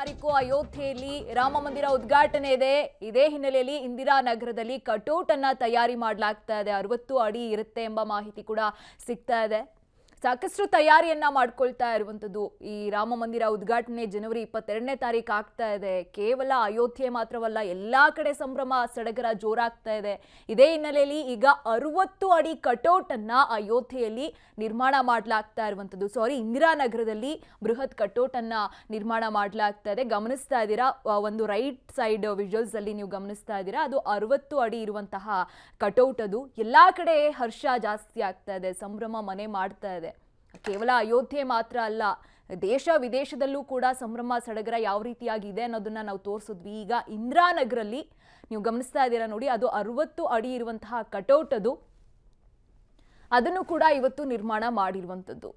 ತಾರೀಕು ಅಯೋಧ್ಯೆಯಲ್ಲಿ ರಾಮ ಮಂದಿರ ಉದ್ಘಾಟನೆ ಇದೆ. ಇದೇ ಹಿನ್ನೆಲೆಯಲ್ಲಿ ಇಂದಿರಾನಗರದಲ್ಲಿ ಕಟೌಟ್ ಅನ್ನ ತಯಾರಿ ಮಾಡಲಾಗ್ತಾ ಇದೆ. 60 ಅಡಿ ಇರುತ್ತೆ ಎಂಬ ಮಾಹಿತಿ ಕೂಡ ಸಿಗ್ತಾ ಇದೆ. ಸಾಕಷ್ಟು ತಯಾರಿಯನ್ನ ಮಾಡ್ಕೊಳ್ತಾ ಇರುವಂತದ್ದು. ಈ ರಾಮ ಮಂದಿರ ಉದ್ಘಾಟನೆ ಜನವರಿ 22ನೇ ತಾರೀಕು ಆಗ್ತಾ ಇದೆ. ಕೇವಲ ಅಯೋಧ್ಯೆ ಮಾತ್ರವಲ್ಲ, ಎಲ್ಲಾ ಕಡೆ ಸಂಭ್ರಮ ಸಡಗರ ಜೋರಾಗ್ತಾ ಇದೆ. ಇದೇ ಹಿನ್ನೆಲೆಯಲ್ಲಿ ಈಗ 60 ಅಡಿ ಕಟೌಟ್ ಅನ್ನ ಅಯೋಧ್ಯೆಯಲ್ಲಿ ನಿರ್ಮಾಣ ಮಾಡಲಾಗ್ತಾ ಇರುವಂತದ್ದು. ಇಂದಿರಾನಗರದಲ್ಲಿ ಬೃಹತ್ ಕಟೌಟ್ ಅನ್ನ ನಿರ್ಮಾಣ ಮಾಡಲಾಗ್ತಾ ಇದೆ. ಗಮನಿಸ್ತಾ ಇದ್ದೀರಾ, ಒಂದು ರೈಟ್ ಸೈಡ್ ವಿಜುವಲ್ಸ್ ಅಲ್ಲಿ ನೀವು ಗಮನಿಸ್ತಾ ಇದ್ದೀರಾ, ಅದು 60 ಅಡಿ ಇರುವಂತಹ ಕಟೌಟ್. ಅದು ಎಲ್ಲಾ ಕಡೆ ಹರ್ಷ ಜಾಸ್ತಿ ಆಗ್ತಾ ಇದೆ, ಸಂಭ್ರಮ ಮನೆ ಮಾಡ್ತಾ ಇದೆ. ಕೇವಲ ಅಯೋಧ್ಯೆ ಮಾತ್ರ ಅಲ್ಲ, ದೇಶ ವಿದೇಶದಲ್ಲೂ ಕೂಡ ಸಂಭ್ರಮ ಸಡಗರ ಯಾವ ರೀತಿಯಾಗಿದೆ ಅನ್ನೋದನ್ನ ನಾವು ತೋರಿಸಿದ್ವಿ. ಈಗ ಇಂದಿರಾನಗರಲ್ಲಿ ನೀವು ಗಮನಿಸ್ತಾ ಇದ್ದೀರಾ ನೋಡಿ, ಅದು 60 ಅಡಿ ಇರುವಂತಹ ಕಟೌಟ್. ಅದನ್ನು ಕೂಡ ಇವತ್ತು ನಿರ್ಮಾಣ ಮಾಡಿರುವಂಥದ್ದು.